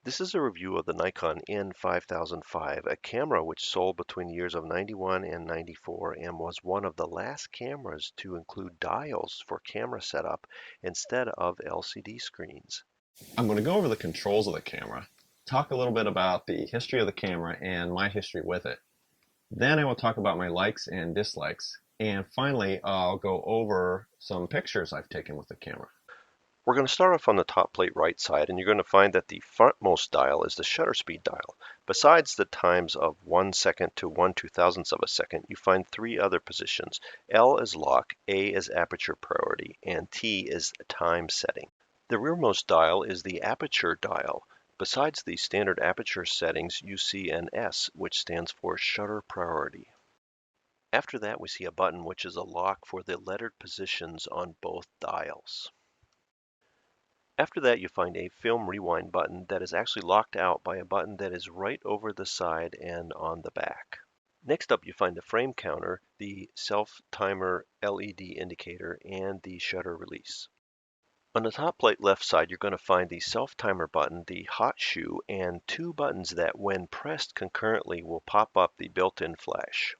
This is a review of the Nikon N5005, a camera which sold between the years of 91 and 94 and was one of the last cameras to include dials for camera setup instead of LCD screens. I'm going to go over the controls of the camera, talk a little bit about the history of the camera and my history with it. Then I will talk about my likes and dislikes. And finally, I'll go over some pictures I've taken with the camera. We're going to start off on the top plate right side, and you're going to find that the frontmost dial is the shutter speed dial. Besides the times of 1 second to 1/2000th of a second, you find three other positions. L is lock, A is aperture priority, and T is time setting. The rearmost dial is the aperture dial. Besides the standard aperture settings, you see an S, which stands for shutter priority. After that, we see a button which is a lock for the lettered positions on both dials. After that, you find a film rewind button that is actually locked out by a button that is right over the side and on the back. Next up, you find the frame counter, the self-timer LED indicator, and the shutter release. On the top plate left side, you're going to find the self-timer button, the hot shoe, and two buttons that, when pressed concurrently, will pop up the built-in flash.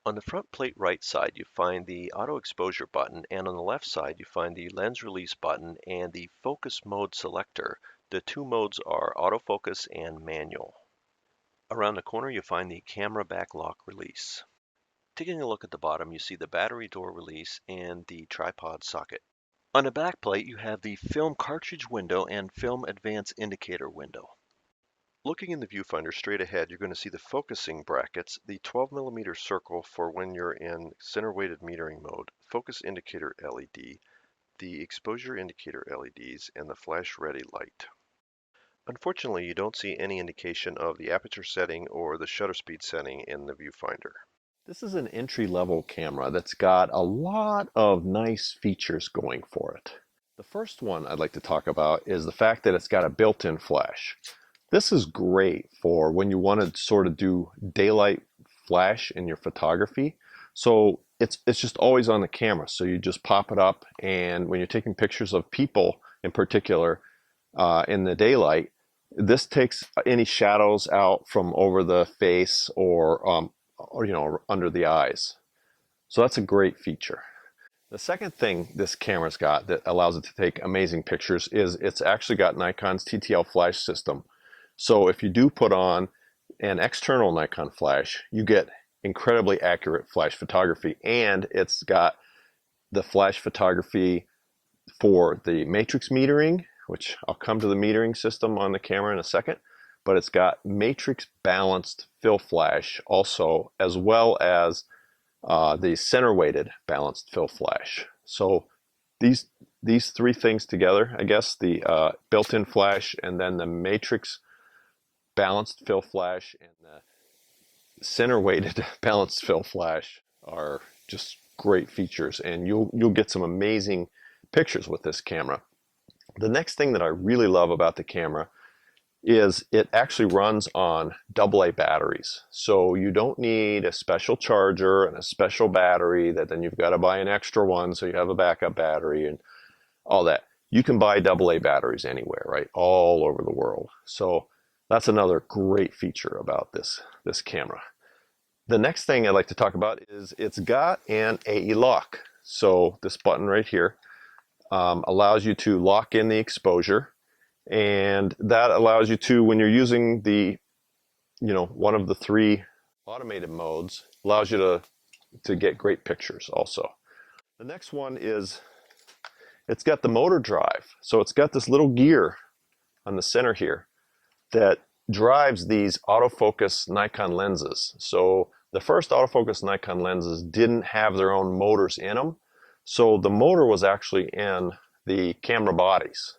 On the front plate right side, you find the auto exposure button, and on the left side, you find the lens release button and the focus mode selector. The two modes are autofocus and manual. Around the corner, you find the camera back lock release. Taking a look at the bottom, you see the battery door release and the tripod socket. On the back plate, you have the film cartridge window and film advance indicator window. Looking in the viewfinder straight ahead, you're going to see the focusing brackets, the 12mm circle for when you're in center weighted metering mode, focus indicator LED, the exposure indicator LEDs, and the flash ready light. Unfortunately, you don't see any indication of the aperture setting or the shutter speed setting in the viewfinder. This is an entry-level camera that's got a lot of nice features going for it. The first one I'd like to talk about is the fact that it's got a built-in flash. This is great for when you want to sort of do daylight flash in your photography. So it's just always on the camera. So you just pop it up, and when you're taking pictures of people in particular in the daylight, this takes any shadows out from over the face or under the eyes. So that's a great feature. The second thing this camera's got that allows it to take amazing pictures is it's actually got Nikon's TTL flash system. So if you do put on an external Nikon flash, you get incredibly accurate flash photography, and it's got the flash photography for the matrix metering, which I'll come to the metering system on the camera in a second, but it's got matrix balanced fill flash also, as well as the center weighted balanced fill flash. So these three things together, I guess, the built-in flash and then the matrix balanced fill flash and the center weighted balanced fill flash are just great features, and you'll get some amazing pictures with this camera. The next thing that I really love about the camera is it actually runs on AA batteries. So you don't need a special charger and a special battery that then you've got to buy an extra one so you have a backup battery and all that. You can buy AA batteries anywhere, right? All over the world. So that's another great feature about this camera. The next thing I'd like to talk about is it's got an AE lock. So this button right here allows you to lock in the exposure, and that allows you to, when you're using the, one of the three automated modes, allows you to get great pictures also. The next one is it's got the motor drive. So it's got this little gear on the center here that drives these autofocus Nikon lenses. So the first autofocus Nikon lenses didn't have their own motors in them. So the motor was actually in the camera bodies.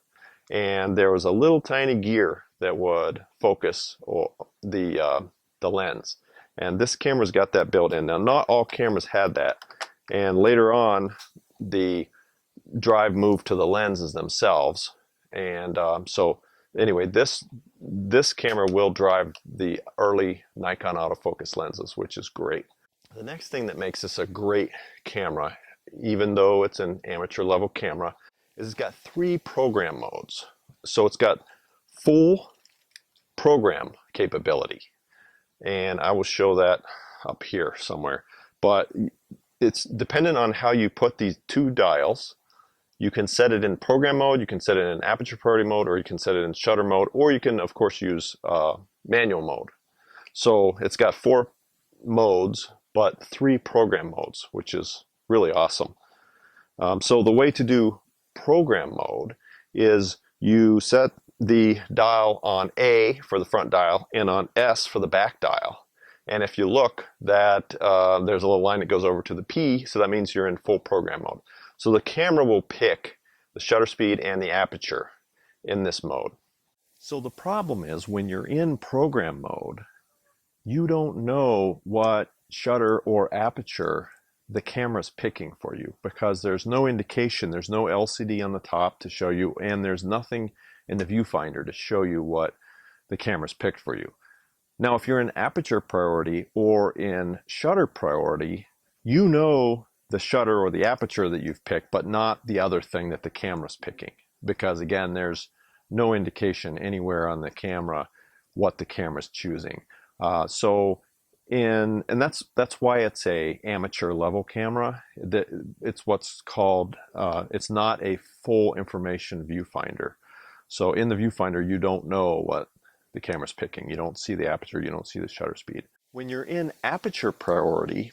And there was a little tiny gear that would focus the lens. And this camera's got that built in. Now, not all cameras had that. And later on, the drive moved to the lenses themselves. And so anyway, this camera will drive the early Nikon autofocus lenses, which is great. The next thing that makes this a great camera, even though it's an amateur level camera, is it's got three program modes. So it's got full program capability. And I will show that up here somewhere. But it's dependent on how you put these two dials. You can set it in program mode, you can set it in aperture priority mode, or you can set it in shutter mode, or you can, of course, use manual mode. So it's got 4 modes, but 3 program modes, which is really awesome. So the way to do program mode is you set the dial on A for the front dial and on S for the back dial. And if you look, that there's a little line that goes over to the P, so that means you're in full program mode. So the camera will pick the shutter speed and the aperture in this mode. So the problem is when you're in program mode, you don't know what shutter or aperture the camera's picking for you, because there's no indication, there's no LCD on the top to show you, and there's nothing in the viewfinder to show you what the camera's picked for you. Now, if you're in aperture priority or in shutter priority, you know the shutter or the aperture that you've picked, but not the other thing that the camera's picking, because again, there's no indication anywhere on the camera what the camera's choosing. And that's why it's a amateur level camera. It's what's called, it's not a full information viewfinder. So in the viewfinder, you don't know what the camera's picking. You don't see the aperture, you don't see the shutter speed. When you're in aperture priority,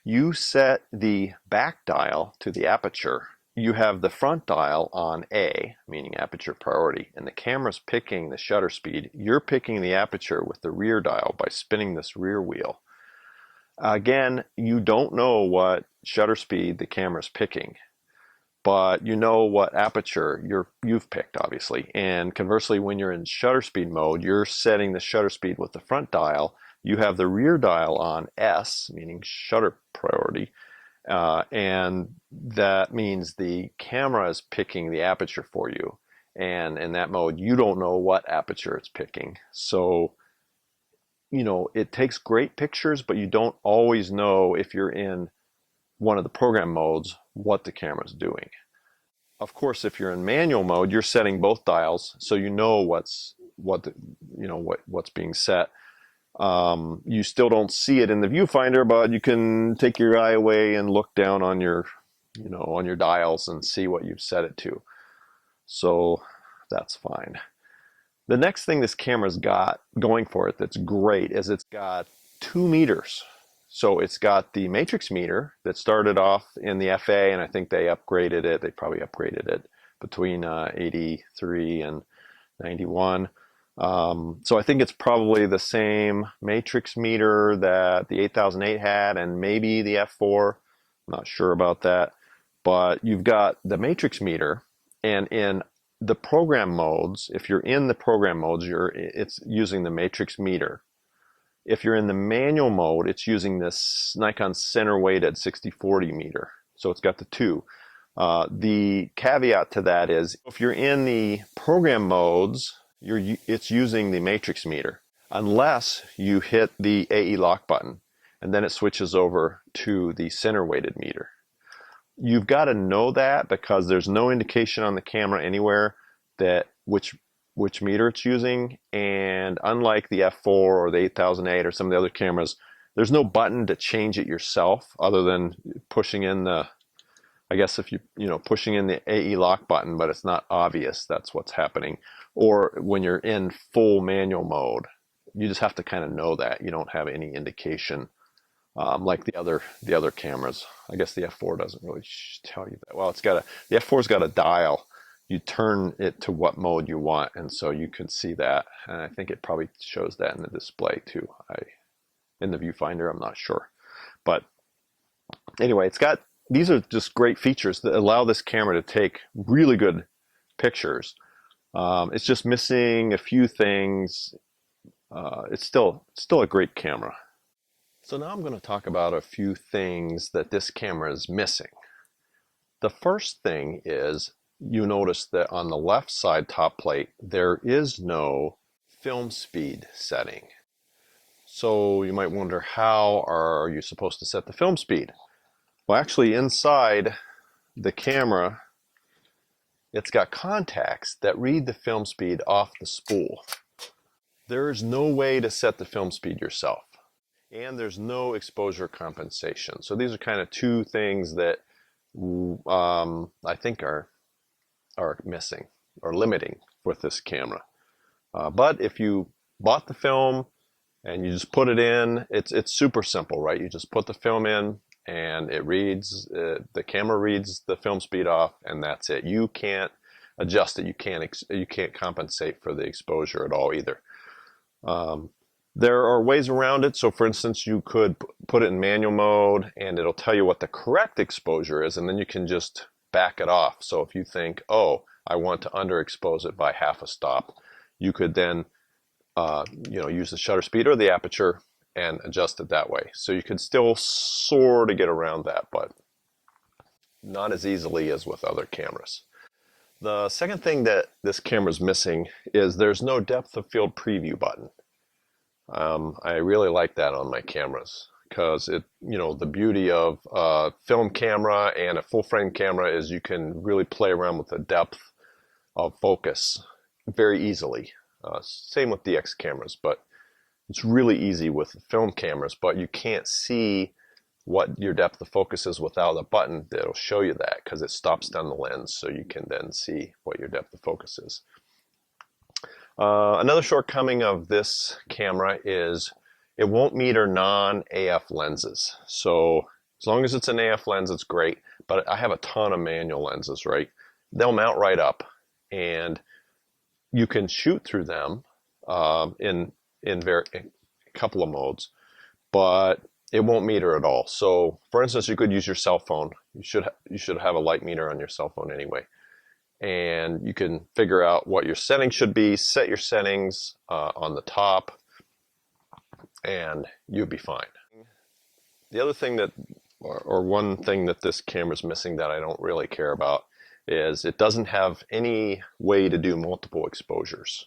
you set the back dial to the aperture. You have the front dial on A, meaning aperture priority, and the camera's picking the shutter speed. You're picking the aperture with the rear dial by spinning this rear wheel. Again, you don't know what shutter speed the camera's picking, but you know what aperture you've picked, obviously. And conversely, when you're in shutter speed mode, you're setting the shutter speed with the front dial. You have the rear dial on S, meaning shutter priority, and that means the camera is picking the aperture for you. And in that mode, you don't know what aperture it's picking. So, you know, it takes great pictures, but you don't always know, if you're in one of the program modes, what the camera's doing. Of course, if you're in manual mode, you're setting both dials, so you know what's being set. You still don't see it in the viewfinder, but you can take your eye away and look down on your dials and see what you've set it to. So that's fine. The next thing this camera's got going for it that's great is it's got 2 meters. So it's got the matrix meter that started off in the FA, and I think they upgraded it. They probably upgraded it between 83 and 91. So I think it's probably the same matrix meter that the 8008 had, and maybe the F4. I'm not sure about that. But you've got the matrix meter, and in the program modes, if you're in the program modes, it's using the matrix meter. If you're in the manual mode, it's using this Nikon center weighted 60/40 meter. So it's got the 2. The caveat to that is, if you're in the program modes, it's using the matrix meter, unless you hit the AE lock button, and then it switches over to the center weighted meter. You've got to know that, because there's no indication on the camera anywhere that which meter it's using. And unlike the F4 or the 8008 or some of the other cameras, there's no button to change it yourself other than pushing in the, I guess if pushing in the AE lock button, but it's not obvious that's what's happening. Or when you're in full manual mode, you just have to kind of know that. You don't have any indication. Like the other cameras. I guess the F4 doesn't really tell you that. Well, the F4's got a dial. You turn it to what mode you want, and so you can see that. And I think it probably shows that in the display too. In the viewfinder, I'm not sure. But anyway, these are just great features that allow this camera to take really good pictures. It's just missing a few things. It's still a great camera. So now I'm going to talk about a few things that this camera is missing. The first thing is, you notice that on the left side top plate, there is no film speed setting. So you might wonder, how are you supposed to set the film speed? Well, actually inside the camera, it's got contacts that read the film speed off the spool. There's no way to set the film speed yourself, and there's no exposure compensation. So these are kind of two things that I think are missing or limiting with this camera. But if you bought the film and you just put it in, it's super simple, right? You just put the film in and it reads, the camera reads the film speed off, and that's it. You can't adjust it. You can't compensate for the exposure at all either. There are ways around it. So for instance, you could put it in manual mode and it'll tell you what the correct exposure is, and then you can just back it off. So if you think, oh, I want to underexpose it by half a stop, you could then use the shutter speed or the aperture and adjust it that way. So you could still sort of get around that, but not as easily as with other cameras. The second thing that this camera is missing is there's no depth of field preview button. I really like that on my cameras because the beauty of a film camera and a full frame camera is you can really play around with the depth of focus very easily. Same with DX cameras, but it's really easy with film cameras, but you can't see what your depth of focus is without a button that'll show you that, because it stops down the lens so you can then see what your depth of focus is. Another shortcoming of this camera is it won't meter non-AF lenses. So as long as it's an AF lens, it's great, but I have a ton of manual lenses, right? They'll mount right up and you can shoot through them in a couple of modes, but it won't meter at all. So for instance, you could use your cell phone. You should have a light meter on your cell phone anyway. And you can figure out what your settings should be, set your settings on the top, and you'll be fine. The other thing or one thing that this camera is missing that I don't really care about is it doesn't have any way to do multiple exposures.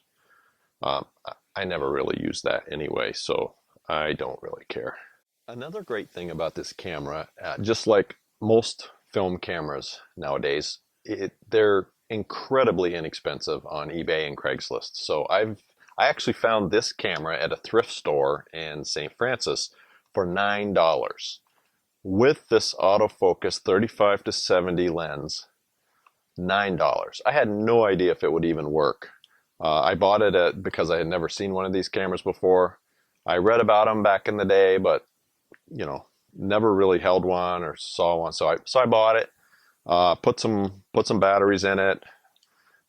I never really use that anyway, so I don't really care. Another great thing about this camera, just like most film cameras nowadays, they're incredibly inexpensive on eBay and Craigslist. So I actually found this camera at a thrift store in St. Francis for $9 with this autofocus 35 to 70 lens. $9. I had no idea if it would even work. I bought it because I had never seen one of these cameras before. I read about them back in the day, but never really held one or saw one. So I bought it, put some batteries in it,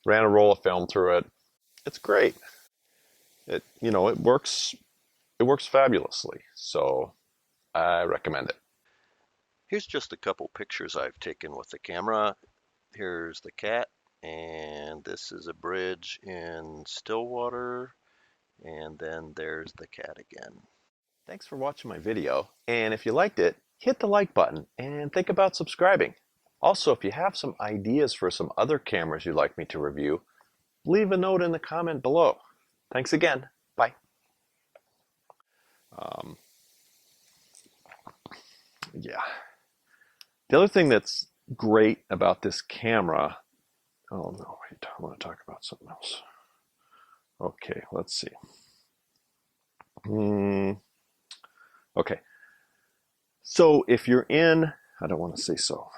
ran a roll of film through it. It's great. It works fabulously. So I recommend it. Here's just a couple pictures I've taken with the camera. Here's the cat, and this is a bridge in Stillwater, and then there's the cat again. Thanks for watching my video, and if you liked it, hit the like button and think about subscribing. Also, if you have some ideas for some other cameras you'd like me to review, leave a note in the comment below. Thanks again. Bye. Yeah. The other thing that's great about this camera, oh no, wait, I want to talk about something else. Okay, let's see. Okay, so if you're in, I don't want to say so.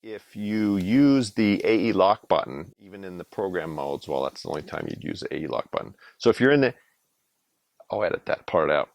If you use the AE lock button, even in the program modes, well, that's the only time you'd use the AE lock button. So if you're in the, I'll edit that part out.